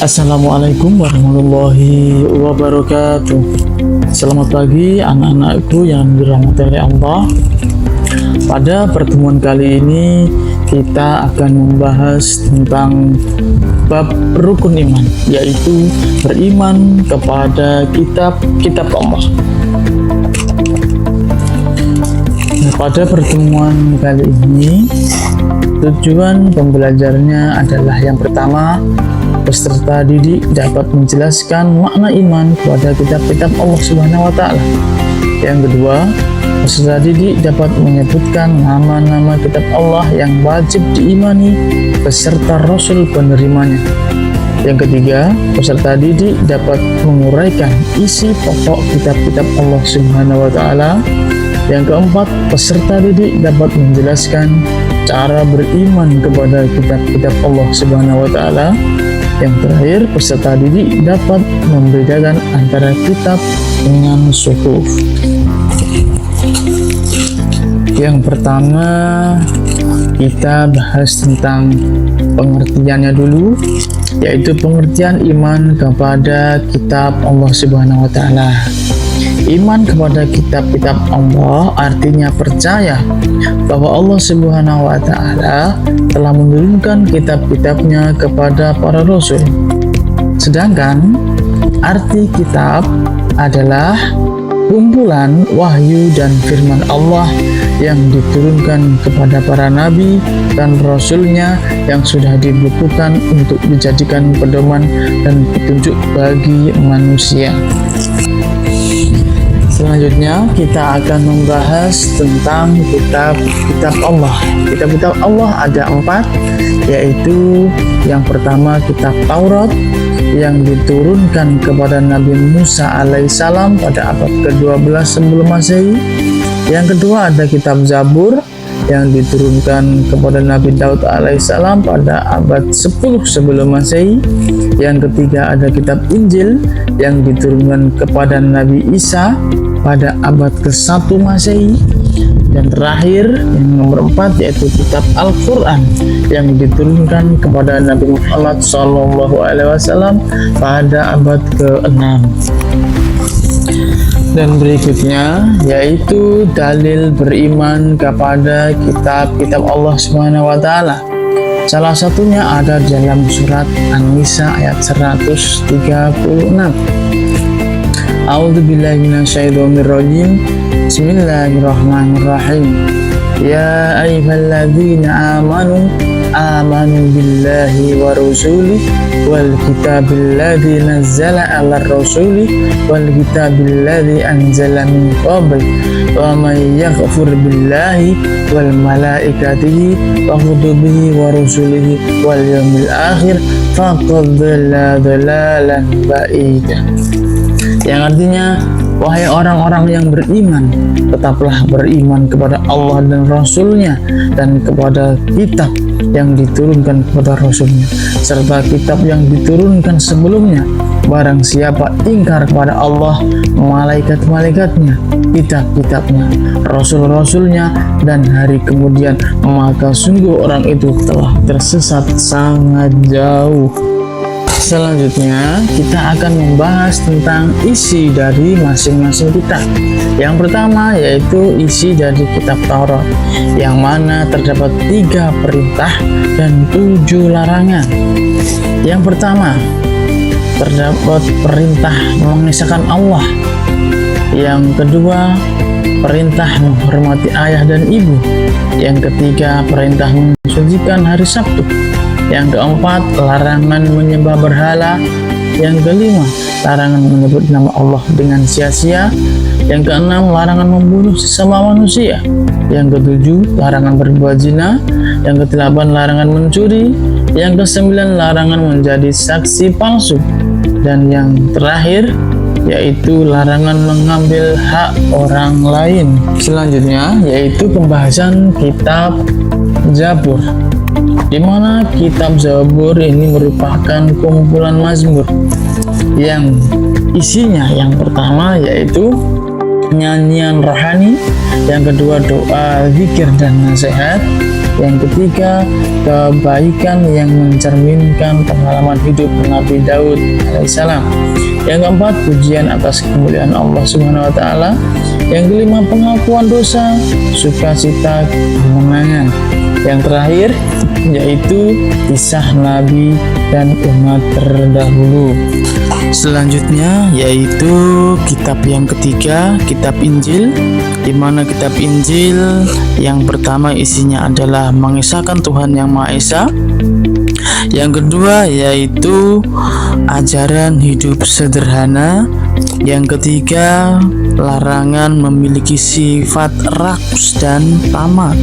Assalamualaikum warahmatullahi wabarakatuh. Selamat pagi anak-anakku yang dirahmati oleh Allah. Pada pertemuan kali ini kita akan membahas tentang bab rukun iman, yaitu beriman kepada kitab-kitab Allah. Pada pertemuan kali ini tujuan pembelajarnya adalah yang pertama, peserta didik dapat menjelaskan makna iman kepada kitab-kitab Allah Subhanahu wa Ta'ala. Yang kedua, peserta didik dapat menyebutkan nama-nama kitab Allah yang wajib diimani beserta Rasul penerimanya. Yang ketiga, peserta didik dapat menguraikan isi pokok kitab-kitab Allah Subhanahu wa Ta'ala. Yang keempat, peserta didik dapat menjelaskan cara beriman kepada kitab-kitab Allah Subhanahu wa Ta'ala. Yang terakhir, peserta didik dapat membedakan antara kitab dengan suhuf. Yang pertama, kita bahas tentang pengertiannya dulu, yaitu pengertian iman kepada kitab Allah Subhanahu wa Ta'ala. Iman kepada kitab-kitab Allah artinya percaya bahwa Allah Subhanahu wa Ta'ala telah menurunkan kitab-kitabnya kepada para rasul. Sedangkan arti kitab adalah kumpulan wahyu dan firman Allah yang diturunkan kepada para nabi dan rasulnya yang sudah dibukukan untuk dijadikan pedoman dan petunjuk bagi manusia. Selanjutnya kita akan membahas tentang kitab-kitab Allah. Kitab-kitab Allah ada 4, yaitu yang pertama kitab Taurat yang diturunkan kepada Nabi Musa alaihissalam pada abad ke-12 sebelum Masehi. Yang kedua ada kitab Zabur yang diturunkan kepada Nabi Daud alaihissalam pada abad 10 sebelum Masehi. Yang ketiga ada kitab Injil yang diturunkan kepada Nabi Isa pada abad ke-1 Masehi. Dan terakhir yang nomor 4 yaitu kitab Al-Quran yang diturunkan kepada Nabi Muhammad SAW pada abad ke-6. Dan berikutnya yaitu dalil beriman kepada kitab-kitab Allah Subhanahu wa Ta'ala. Salah satunya ada dalam surat An-Nisa ayat 136. A'udzubillahi minasyaitonirrajim. Bismillahirrahmanirrahim. Ya ayyuhalladzina amanu billahi wa rasulihi wal kitabil ladzi nazzala 'alar rasuli wal kitabil ladzi anzala min qabl wa may yaghfir billahi wal malaikatihi wa kutubihi wa rusulihi wal yawmil akhir faqad dhalla dhalalan ba'ida. Yang artinya, wahai orang-orang yang beriman, tetaplah beriman kepada Allah dan Rasulnya dan kepada kitab yang diturunkan kepada Rasulnya serta kitab yang diturunkan sebelumnya. Barang siapa ingkar kepada Allah, malaikat-malaikatnya, kitab-kitabnya, rasul-rasulnya, dan hari kemudian, maka sungguh orang itu telah tersesat sangat jauh. Selanjutnya kita akan membahas tentang isi dari masing-masing kitab. Yang pertama yaitu isi dari kitab Taurat, yang mana terdapat 3 perintah dan 7 larangan. Yang pertama terdapat perintah mengesahkan Allah. Yang kedua perintah menghormati ayah dan ibu. Yang ketiga perintah mensucikan hari Sabtu. Yang keempat, larangan menyembah berhala. Yang kelima, larangan menyebut nama Allah dengan sia-sia. Yang keenam, larangan membunuh sesama manusia. Yang ketujuh, larangan berbuat zina. Yang kedelapan, larangan mencuri. Yang kesembilan, larangan menjadi saksi palsu. Dan yang terakhir yaitu larangan mengambil hak orang lain. Selanjutnya yaitu pembahasan kitab Zabur, di mana kitab Zabur ini merupakan kumpulan mazmur yang isinya yang pertama yaitu nyanyian rohani, yang kedua doa, zikir dan nasihat, Yang ketiga, kebaikan yang mencerminkan pengalaman hidup Nabi Daud alaihissalam. Yang keempat, pujian atas kemuliaan Allah Subhanahu wa taala. Yang kelima, pengakuan dosa, sukacita, kemenangan. Yang terakhir yaitu kisah Nabi dan umat terdahulu. Selanjutnya yaitu kitab yang ketiga, kitab Injil, di mana kitab Injil yang pertama isinya adalah mengisahkan Tuhan Yang Maha Esa. Yang kedua yaitu ajaran hidup sederhana. Yang ketiga, larangan memiliki sifat rakus dan tamak.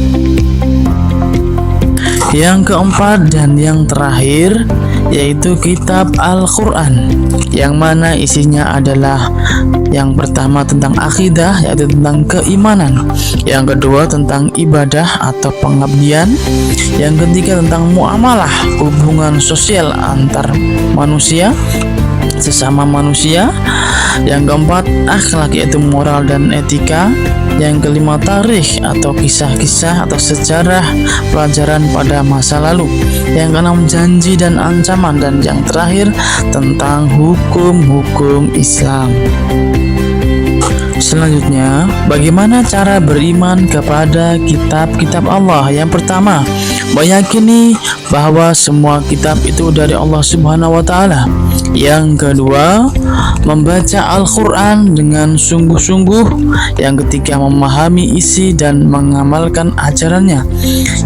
Yang keempat dan yang terakhir yaitu kitab Al-Quran, yang mana isinya adalah yang pertama tentang akidah, yaitu tentang keimanan. Yang kedua tentang ibadah atau pengabdian. Yang ketiga tentang muamalah, hubungan sosial antar manusia, sesama manusia. Yang keempat, akhlak, yaitu moral dan etika. Yang kelima, tarikh atau kisah-kisah atau sejarah pelajaran pada masa lalu. Yang keenam, janji dan ancaman. Dan yang terakhir, tentang hukum-hukum Islam. Selanjutnya, bagaimana cara beriman kepada kitab-kitab Allah? Yang pertama, meyakini bahwa semua kitab itu dari Allah Subhanahu wa taala. Yang kedua, membaca Al-Quran dengan sungguh-sungguh. Yang ketiga, memahami isi dan mengamalkan ajarannya.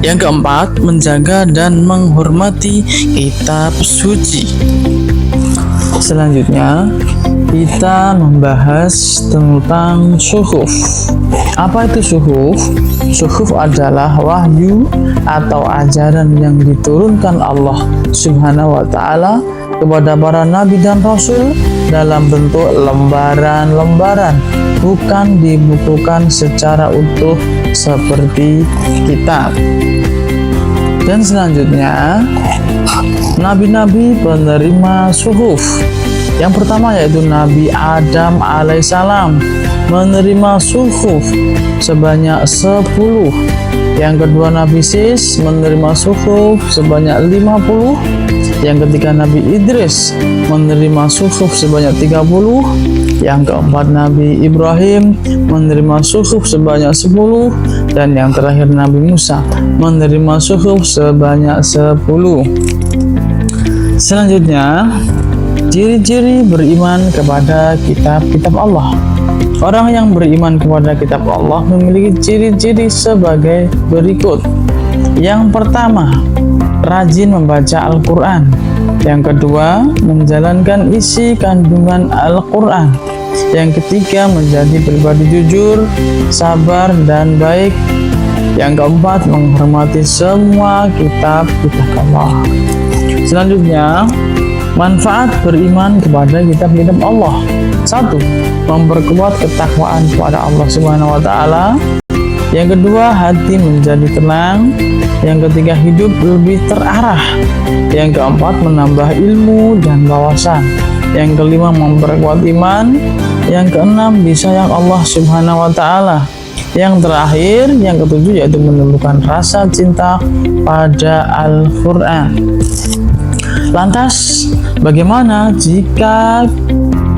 Yang keempat, menjaga dan menghormati kitab suci. Selanjutnya, kita membahas tentang suhuf. Apa itu suhuf? Suhuf adalah wahyu atau ajaran yang diturunkan Allah Subhanahu wa taala kepada para nabi dan rasul dalam bentuk lembaran-lembaran, bukan dibukukan secara utuh seperti kitab. Dan selanjutnya, nabi-nabi penerima suhuf. Yang pertama yaitu Nabi Adam alaihissalam menerima suhuf sebanyak 10. Yang kedua, Nabi Sis menerima suhuf sebanyak 50. Yang ketiga, Nabi Idris menerima suhuf sebanyak 30. Yang keempat, Nabi Ibrahim menerima suhuf sebanyak 10. Dan yang terakhir, Nabi Musa menerima suhuf sebanyak 10. Selanjutnya, ciri-ciri beriman kepada kitab-kitab Allah. Orang yang beriman kepada kitab Allah memiliki ciri-ciri sebagai berikut. Yang pertama, rajin membaca Al-Quran. Yang kedua, menjalankan isi kandungan Al-Quran. Yang ketiga, menjadi pribadi jujur, sabar, dan baik. Yang keempat, menghormati semua kitab-kitab Allah. Selanjutnya, manfaat beriman kepada kitab-kitab Allah. 1. Memperkuat ketakwaan kepada Allah Subhanahu wa taala. Yang kedua, hati menjadi tenang. Yang ketiga, hidup lebih terarah. Yang keempat, menambah ilmu dan wawasan. Yang kelima, memperkuat iman. Yang keenam, disayang Allah Subhanahu wa taala. Yang terakhir, yang ketujuh, yaitu menumbuhkan rasa cinta pada Al-Quran. Lantas, bagaimana jika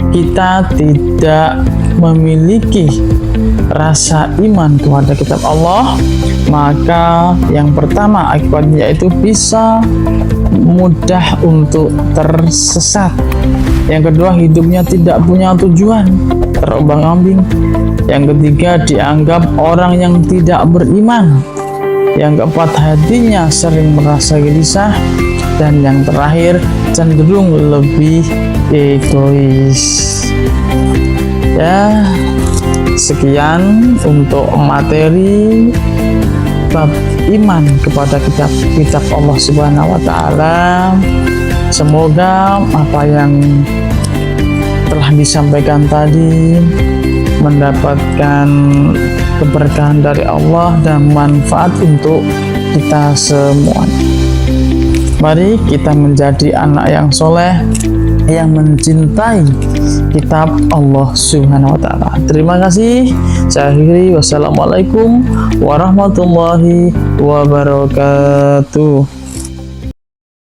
kita tidak memiliki rasa iman kepada kitab Allah? Maka yang pertama akibatnya yaitu bisa mudah untuk tersesat. Yang kedua, hidupnya tidak punya tujuan, terombang-ambing. Yang ketiga, dianggap orang yang tidak beriman. Yang keempat, hatinya sering merasa gelisah. Dan yang terakhir, cenderung lebih egois. Ya, sekian untuk materi bab iman kepada kitab Allah Subhanahu wa taala. Semoga apa yang telah disampaikan tadi mendapatkan keberkahan dari Allah dan manfaat untuk kita semua. Mari kita menjadi anak yang soleh, yang mencintai kitab Allah Subhanahu wa taala. Terima kasih. Saya akhiri, wassalamualaikum warahmatullahi wabarakatuh.